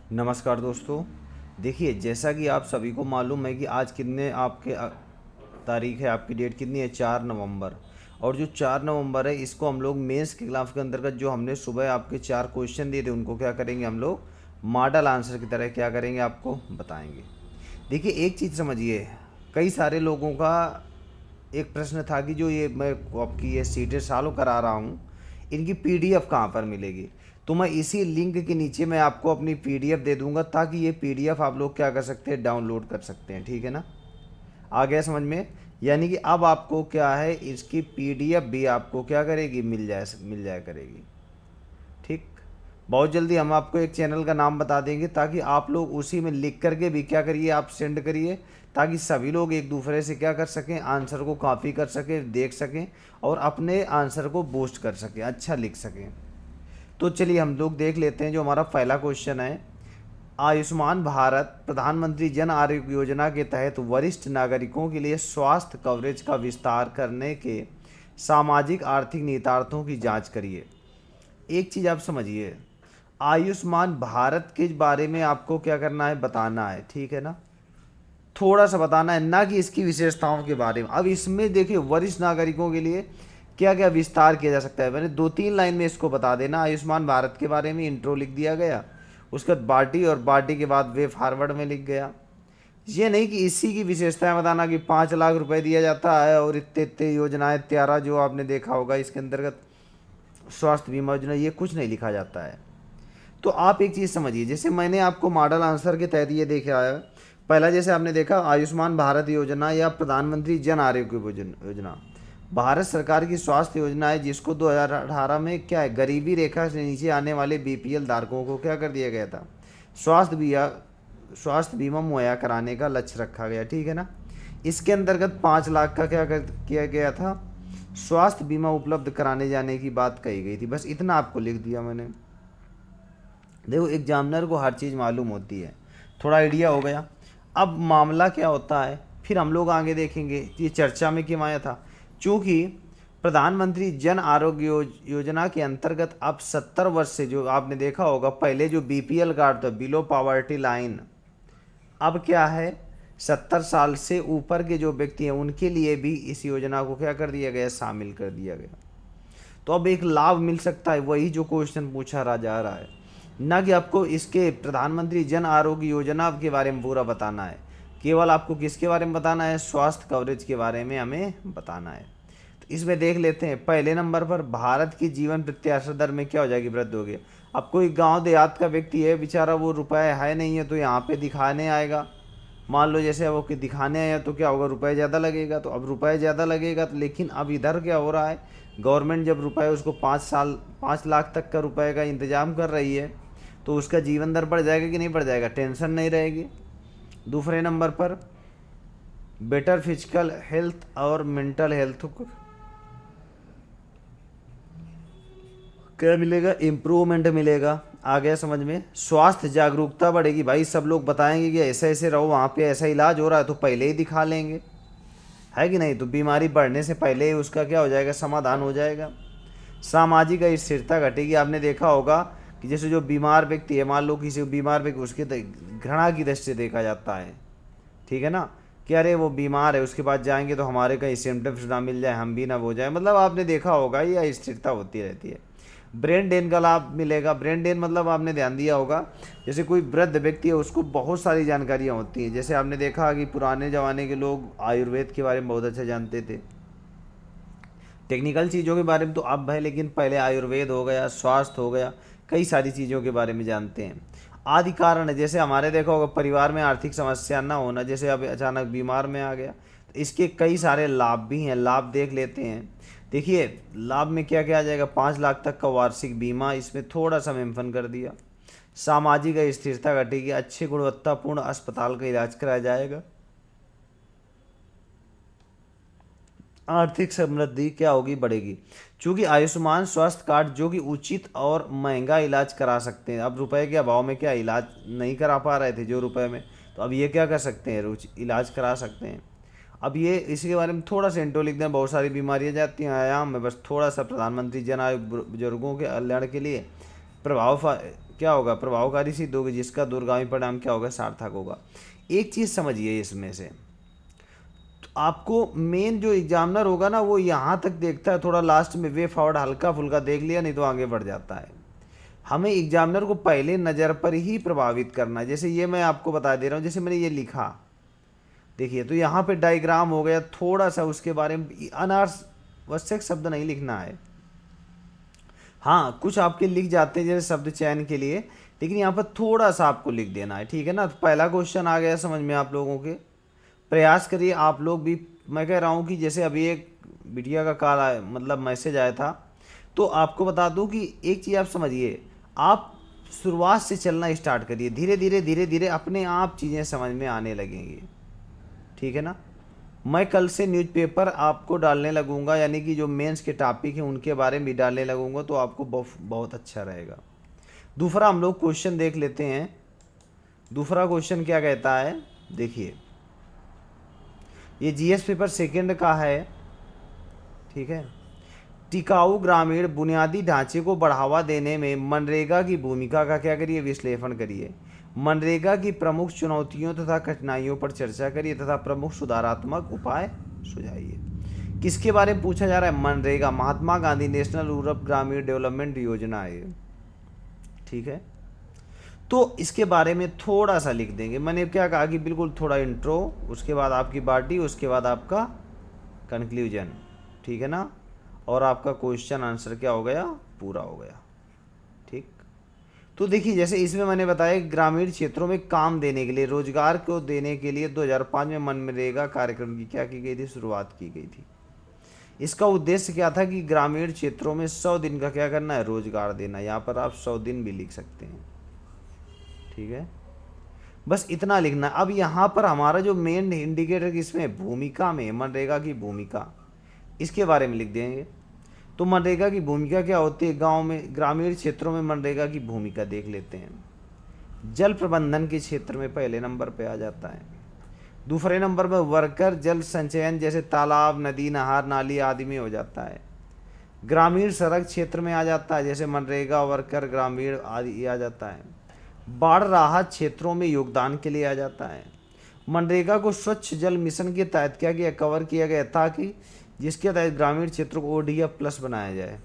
नमस्कार दोस्तों। देखिए, जैसा कि आप सभी को मालूम है कि आज कितने आपके तारीख है, आपकी डेट कितनी है, 4 नवंबर। और जो 4 नवंबर है, इसको हम लोग मेंस के क्लास के अंतर्गत जो हमने सुबह आपके 4 क्वेश्चन दिए थे, उनको क्या करेंगे हम लोग मॉडल आंसर की तरह क्या करेंगे, आपको बताएंगे। देखिए, एक चीज़ समझिए, कई सारे लोगों का एक प्रश्न था कि जो ये मैं आपकी ये सीटें चालू करा रहा हूँ, इनकी पीडीएफ कहाँ पर मिलेगी। तो मैं इसी लिंक के नीचे मैं आपको अपनी पीडीएफ दे दूंगा, ताकि ये पीडीएफ आप लोग क्या कर सकते हैं, डाउनलोड कर सकते हैं। ठीक है ना, आ गया समझ में। यानी कि अब आपको क्या है, इसकी पीडीएफ भी आपको क्या करेगी, मिल जाया करेगी। ठीक, बहुत जल्दी हम आपको एक चैनल का नाम बता देंगे, ताकि आप लोग उसी में लिख करके भी क्या करिए, आप सेंड करिए, ताकि सभी लोग एक दूसरे से क्या कर सकें, आंसर को कॉपी कर सकें, देख सकें और अपने आंसर को बूस्ट कर सकें, अच्छा लिख सकें। तो चलिए हम लोग देख लेते हैं। जो हमारा पहला क्वेश्चन है, आयुष्मान भारत प्रधानमंत्री जन आरोग्य योजना के तहत वरिष्ठ नागरिकों के लिए स्वास्थ्य कवरेज का विस्तार करने के सामाजिक आर्थिक निहितार्थों की जांच करिए। एक चीज़ आप समझिए, आयुष्मान भारत के बारे में आपको क्या करना है, बताना है। ठीक है ना, थोड़ा सा बताना है, ना कि इसकी विशेषताओं के बारे में। अब इसमें देखिए, वरिष्ठ नागरिकों के लिए क्या क्या विस्तार किया जा सकता है, मैंने 2-3 लाइन में इसको बता देना। आयुष्मान भारत के बारे में इंट्रो लिख दिया गया, उसके बाद बाटी, और बाटी के बाद वे फॉरवर्ड में लिख गया। ये नहीं कि इसी की विशेषताएं बताना कि 5 लाख रुपए दिया जाता है और इतने इतने योजनाएं, 13 जो आपने देखा होगा इसके अंतर्गत स्वास्थ्य बीमा योजना, ये कुछ नहीं लिखा जाता है। तो आप एक चीज़ समझिए, जैसे मैंने आपको मॉडल आंसर के तहत ये देखा है। पहला जैसे आपने देखा, आयुष्मान भारत योजना या प्रधानमंत्री जन आरोग्य योजना भारत सरकार की स्वास्थ्य योजना है, जिसको 2018 में क्या है, गरीबी रेखा से नीचे आने वाले बीपीएल धारकों को क्या कर दिया गया था, स्वास्थ्य बीमा स्वास्थ्य बीमा मुहैया कराने का लक्ष्य रखा गया। ठीक है ना, इसके अंतर्गत 5 लाख का किया गया था, स्वास्थ्य बीमा उपलब्ध कराने जाने की बात कही गई थी। बस इतना आपको लिख दिया मैंने। देखो, एग्जामिनर को हर चीज़ मालूम होती है, थोड़ा आइडिया हो गया। अब मामला क्या होता है, फिर हम लोग आगे देखेंगे ये चर्चा में क्यों आया था। चूँकि प्रधानमंत्री जन आरोग्य योजना के अंतर्गत अब 70 वर्ष से, जो आपने देखा होगा पहले जो बीपीएल कार्ड था, बिलो पॉवर्टी लाइन, अब क्या है, 70 साल से ऊपर के जो व्यक्ति हैं उनके लिए भी इस योजना को क्या कर दिया गया, शामिल कर दिया गया। तो अब एक लाभ मिल सकता है, वही जो क्वेश्चन पूछा रहा जा रहा है, ना कि आपको इसके प्रधानमंत्री जन आरोग्य योजना के बारे में पूरा बताना है। केवल आपको किसके बारे में बताना है, स्वास्थ्य कवरेज के बारे में हमें बताना है। तो इसमें देख लेते हैं, पहले नंबर पर भारत की जीवन प्रत्याशा दर में क्या हो जाएगी, वृद्धि होगी। अब कोई गांव देहात का व्यक्ति है बेचारा, वो रुपए है नहीं है, तो यहाँ पे दिखाने आएगा। मान लो जैसे वो कि दिखाने आया, तो क्या होगा, रुपए ज़्यादा लगेगा। तो अब रुपए ज़्यादा लगेगा, तो लेकिन अब इधर क्या हो रहा है, गवर्नमेंट जब रुपए उसको 5 साल 5 लाख तक का रुपए का इंतजाम कर रही है, तो उसका जीवन दर बढ़ जाएगा कि नहीं बढ़ जाएगा, टेंशन नहीं रहेगी। दूसरे नंबर पर बेटर फिजिकल हेल्थ और मेंटल हेल्थ को क्या मिलेगा, इम्प्रूवमेंट मिलेगा। आ गया समझ में। स्वास्थ्य जागरूकता बढ़ेगी, भाई सब लोग बताएंगे कि ऐसे ऐसे रहो, वहाँ पे ऐसा इलाज हो रहा है, तो पहले ही दिखा लेंगे, है कि नहीं। तो बीमारी बढ़ने से पहले ही उसका क्या हो जाएगा, समाधान हो जाएगा। सामाजिक स्थिरता घटेगी। आपने देखा होगा कि जैसे जो बीमार व्यक्ति है, मान लो किसी बीमार व्यक्ति, उसके घृणा की दृष्टि से देखा जाता है। ठीक है ना, कि अरे वो बीमार है, उसके बाद जाएंगे तो हमारे कहीं सिम्टम्स ना मिल जाए, हम भी ना हो जाए। मतलब आपने देखा होगा ये स्थिरता होती रहती है। ब्रेन ड्रेन का लाभ मिलेगा। ब्रेन ड्रेन मतलब आपने ध्यान दिया होगा, जैसे कोई वृद्ध व्यक्ति है, उसको बहुत सारी जानकारियाँ होती हैं। जैसे आपने देखा कि पुराने ज़माने के लोग आयुर्वेद के बारे में बहुत अच्छा जानते थे, टेक्निकल चीज़ों के बारे में तो अब है, लेकिन पहले आयुर्वेद हो गया, स्वास्थ्य हो गया, कई सारी चीज़ों के बारे में जानते हैं। आदि कारण है, जैसे हमारे देखा होगा परिवार में आर्थिक समस्या ना होना, जैसे अब अचानक बीमार में आ गया, तो इसके कई सारे लाभ भी हैं। लाभ देख लेते हैं। देखिए, लाभ में क्या क्या आ जाएगा, 5 लाख तक का वार्षिक बीमा, इसमें थोड़ा सा मेंशन कर दिया। सामाजिक स्थिरता घटेगी, अच्छी गुणवत्तापूर्ण अस्पताल का इलाज कराया जाएगा। आर्थिक समृद्धि क्या होगी, बढ़ेगी। चूंकि आयुष्मान स्वास्थ्य कार्ड जो कि उचित और महंगा इलाज करा सकते हैं, अब रुपए के अभाव में क्या इलाज नहीं करा पा रहे थे जो रुपए में, तो अब ये क्या कर सकते हैं, इलाज करा सकते हैं। अब ये इसके बारे में थोड़ा सा इंट्रो लिख दें। बहुत सारी बीमारियां जाती हैं आयाम में, बस थोड़ा सा प्रधानमंत्री जन आरोग्य बुजुर्गों के कल्याण के लिए प्रभाव क्या होगा, प्रभावकारी सिद्ध होगी, जिसका दूरगामी परिणाम क्या होगा, सार्थक होगा। एक चीज़ समझिए इसमें से, तो आपको मेन जो एग्जामिनर होगा ना वो यहाँ तक देखता है, थोड़ा लास्ट में वे फॉरवर्ड हल्का फुल्का देख लिया, नहीं तो आगे बढ़ जाता है। हमें एग्जामिनर को पहले नज़र पर ही प्रभावित करना है। जैसे ये मैं आपको बता दे रहा हूँ, जैसे मैंने ये लिखा, देखिए तो यहाँ पे डायग्राम हो गया, थोड़ा सा उसके बारे में अनावश्यक शब्द नहीं लिखना है। हाँ कुछ आपके लिख जाते हैं जैसे शब्द चयन के लिए, लेकिन यहाँ पर थोड़ा सा आपको लिख देना है, ठीक है ना। तो पहला क्वेश्चन आ गया समझ में आप लोगों के, प्रयास करिए आप लोग भी। मैं कह रहा हूँ कि जैसे अभी एक बिटिया का कॉल आया, मतलब मैसेज आया था, तो आपको बता दूँ कि एक चीज़ आप समझिए, आप शुरुआत से चलना स्टार्ट करिए, धीरे धीरे धीरे धीरे अपने आप चीज़ें समझ में आने लगेंगी, ठीक है ना। मैं कल से न्यूज़पेपर आपको डालने लगूंगा, यानी कि जो मेंस के टॉपिक हैं उनके बारे में भी डालने लगूंगा, तो आपको बहुत अच्छा रहेगा। दूसरा हम लोग क्वेश्चन देख लेते हैं। दूसरा क्वेश्चन क्या कहता है, देखिए ये जीएस पेपर सेकंड का है, ठीक है। टिकाऊ ग्रामीण बुनियादी ढांचे को बढ़ावा देने में मनरेगा की भूमिका का क्या करिए, विश्लेषण करिए। मनरेगा की प्रमुख चुनौतियों तथा कठिनाइयों पर चर्चा करिए तथा प्रमुख सुधारात्मक उपाय सुझाइए। किसके बारे में पूछा जा रहा है, मनरेगा, महात्मा गांधी नेशनल रूरल ग्रामीण डेवलपमेंट योजना है ये, ठीक है। तो इसके बारे में थोड़ा सा लिख देंगे। मैंने क्या कहा कि बिल्कुल थोड़ा इंट्रो, उसके बाद आपकी बॉडी, उसके बाद आपका कंक्लूजन, ठीक है ना। और आपका क्वेश्चन आंसर क्या हो गया, पूरा हो गया, ठीक। तो देखिए जैसे इसमें मैंने बताया ग्रामीण क्षेत्रों में काम देने के लिए, रोजगार को देने के लिए 2005 में मनरेगा कार्यक्रम की क्या की गई थी, शुरुआत की गई थी। इसका उद्देश्य क्या था कि ग्रामीण क्षेत्रों में 100 दिन का क्या करना है, रोजगार देना। यहाँ पर आप 100 दिन भी लिख सकते हैं, ठीक है। बस इतना लिखना। अब यहाँ पर हमारा जो मेन इंडिकेटर किसमें, भूमिका में, मनरेगा की भूमिका, इसके बारे में लिख देंगे। तो मनरेगा की भूमिका क्या होती है गांव में, ग्रामीण क्षेत्रों में मनरेगा की भूमिका देख लेते हैं। जल प्रबंधन के क्षेत्र में पहले नंबर पे आ जाता है। दूसरे नंबर पर वर्कर जल संचयन, जैसे तालाब, नदी, नहर, नाली आदि में हो जाता है। ग्रामीण सड़क क्षेत्र में आ जाता है, जैसे मनरेगा वर्कर ग्रामीण आदि आ जाता है। बाढ़ राहत क्षेत्रों में योगदान के लिए आ जाता है। मनरेगा को स्वच्छ जल मिशन के तहत क्या किया, कवर किया गया, ताकि जिसके तहत ग्रामीण क्षेत्रों को ओडीएफ प्लस बनाया जाए।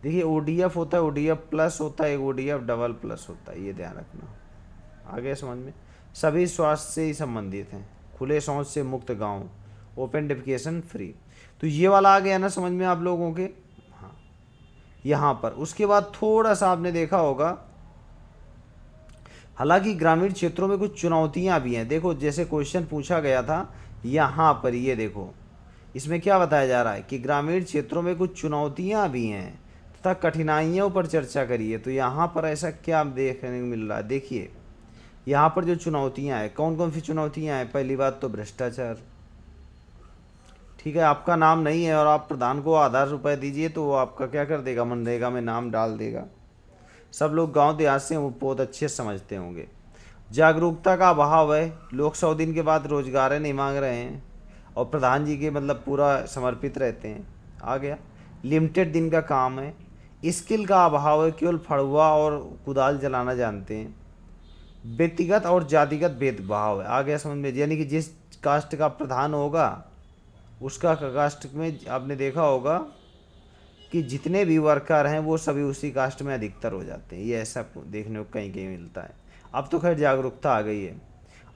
देखिए ओडीएफ होता है, ओडीएफ प्लस होता है, ओडीएफ डबल प्लस होता है, ये ध्यान रखना। आगे समझ में, सभी स्वास्थ्य से ही संबंधित हैं। खुले शौच से मुक्त गांव, ओपन डिफिकेशन फ्री। तो ये वाला आ गया ना समझ में आप लोगों के, हाँ। यहाँ पर उसके बाद थोड़ा सा आपने देखा होगा, हालांकि ग्रामीण क्षेत्रों में कुछ चुनौतियाँ भी हैं। देखो जैसे क्वेश्चन पूछा गया था यहाँ पर, ये देखो इसमें क्या बताया जा रहा है कि ग्रामीण क्षेत्रों में कुछ चुनौतियाँ भी हैं तथा कठिनाइयों पर चर्चा करिए। तो यहाँ पर ऐसा क्या देखने को मिल रहा है, देखिए यहाँ पर जो चुनौतियाँ हैं, कौन कौन सी चुनौतियाँ हैं। पहली बात तो भ्रष्टाचार, ठीक है। आपका नाम नहीं है और आप प्रधान को आधार रुपये दीजिए तो वो आपका क्या कर देगा, मनरेगा में नाम डाल देगा। सब लोग गांव देहात से वो बहुत अच्छे समझते होंगे। जागरूकता का अभाव है, लोग 100 दिन के बाद रोजगार नहीं मांग रहे हैं और प्रधान जी के मतलब पूरा समर्पित रहते हैं। आ गया, लिमिटेड दिन का काम है। स्किल का अभाव है, केवल फड़ुआ और कुदाल चलाना जानते हैं। व्यक्तिगत और जातिगत भेदभाव है, आ गया समझ में, यानी कि जिस कास्ट का प्रधान होगा उसका कास्ट में आपने देखा होगा कि जितने भी वर्कर हैं वो सभी उसी कास्ट में अधिकतर हो जाते हैं। ये ऐसा देखने को कहीं कहीं मिलता है। अब तो खैर जागरूकता आ गई है।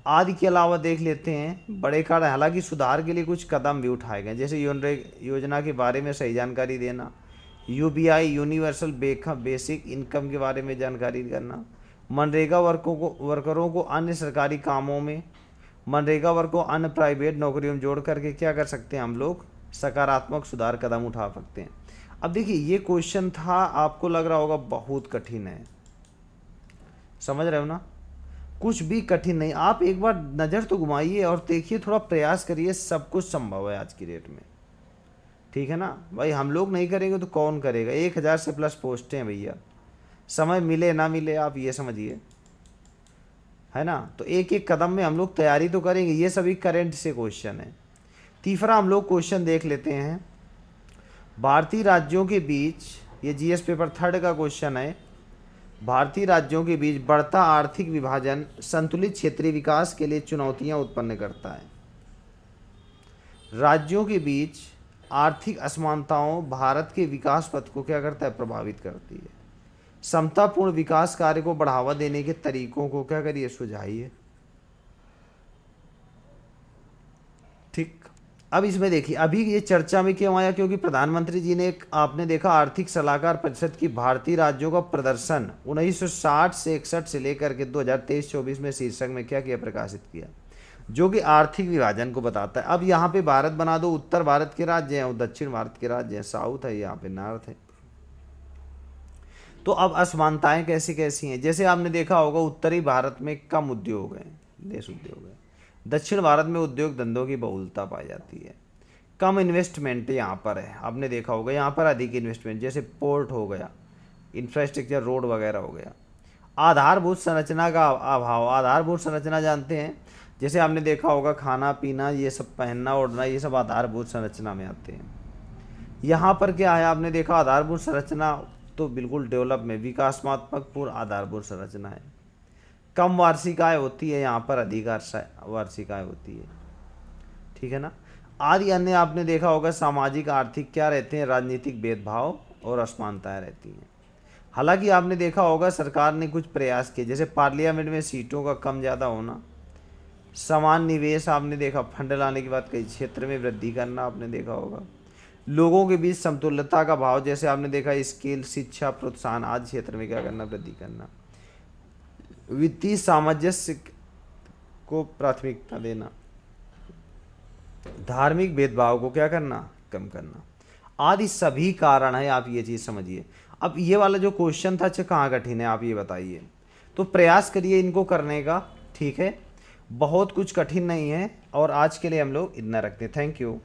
आदि के अलावा देख लेते हैं बड़े कार्य, हालांकि सुधार के लिए कुछ कदम भी उठाए गए, जैसे योजना के बारे में सही जानकारी देना, यूबीआई यूनिवर्सल बेसिक इनकम के बारे में जानकारी करना, मनरेगा वर्करों को अन्य सरकारी कामों में, मनरेगा वर्क को अन्य प्राइवेट नौकरियों में जोड़ करके क्या कर सकते हैं हम लोग, सकारात्मक सुधार कदम उठा सकते हैं। अब देखिए ये क्वेश्चन था, आपको लग रहा होगा बहुत कठिन है, समझ रहे हो ना, कुछ भी कठिन नहीं। आप एक बार नज़र तो घुमाइए और देखिए, थोड़ा प्रयास करिए, सब कुछ संभव है आज की डेट में, ठीक है ना भाई। हम लोग नहीं करेंगे तो कौन करेगा। 1000 से प्लस पोस्टें हैं भैया, समय मिले ना मिले आप ये समझिए, है ना। तो एक एक कदम में हम लोग तैयारी तो करेंगे। ये सभी करंट से क्वेश्चन है। तीसरा हम लोग क्वेश्चन देख लेते हैं, भारतीय राज्यों के बीच, ये जीएस पेपर थर्ड का क्वेश्चन है। भारतीय राज्यों के बीच बढ़ता आर्थिक विभाजन संतुलित क्षेत्रीय विकास के लिए चुनौतियां उत्पन्न करता है। राज्यों के बीच आर्थिक असमानताओं भारत के विकास पथ को क्या करता है, प्रभावित करती है। समतापूर्ण विकास कार्य को बढ़ावा देने के तरीकों को क्या करिए, सुझाइए। ठीक। अब इसमें देखिए, अभी ये चर्चा में क्यों आया, क्योंकि प्रधानमंत्री जी ने एक, आपने देखा, आर्थिक सलाहकार परिषद की भारतीय राज्यों का प्रदर्शन 1960 से 61 से लेकर के 2023-24 में शीर्षक में क्या किया, प्रकाशित किया, जो कि आर्थिक विभाजन को बताता है। अब यहाँ पे भारत बना दो, उत्तर भारत के राज्य हैं और दक्षिण भारत के राज्य हैं, साउथ है, यहाँ पे नॉर्थ है। तो अब असमानताएं कैसी कैसी हैं, जैसे आपने देखा होगा उत्तरी भारत में कम उद्योग हैं, देश उद्योग है। दक्षिण भारत में उद्योग धंधों की बहुलता पाई जाती है। कम इन्वेस्टमेंट यहाँ पर है, आपने देखा होगा यहाँ पर अधिक इन्वेस्टमेंट, जैसे पोर्ट हो गया, इंफ्रास्ट्रक्चर, रोड वगैरह हो गया। आधारभूत संरचना का अभाव, आधारभूत संरचना जानते हैं, जैसे आपने देखा होगा खाना पीना, ये सब पहनना ओढ़ना, ये सब आधारभूत संरचना में आते हैं। यहाँ पर क्या है, आपने देखा आधारभूत संरचना तो बिल्कुल डेवलप में विकासात्मक पूर्ण आधारभूत संरचना है। कम वार्षिक आय होती है, यहाँ पर अधिक वार्षिक आय होती है, ठीक है ना। आदि अन्य आपने देखा होगा सामाजिक आर्थिक क्या रहते हैं, राजनीतिक भेदभाव और असमानताएं रहती हैं। हालांकि आपने देखा होगा सरकार ने कुछ प्रयास किए, जैसे पार्लियामेंट में सीटों का कम ज़्यादा होना, समान निवेश, आपने देखा फंड लाने के बाद कई क्षेत्र में वृद्धि करना, आपने देखा होगा लोगों के बीच समतुल्यता का भाव, जैसे आपने देखा स्किल, शिक्षा, प्रोत्साहन आदि क्षेत्र में क्या करना, वृद्धि करना। वित्तीय सामंजस्य को प्राथमिकता देना, धार्मिक भेदभाव को क्या करना, कम करना, आदि सभी कारण है। आप ये चीज़ समझिए। अब ये वाला जो क्वेश्चन था, अच्छा कहाँ कठिन है आप ये बताइए, तो प्रयास करिए इनको करने का, ठीक है। बहुत कुछ कठिन नहीं है, और आज के लिए हम लोग इतना रखते हैं। Thank you.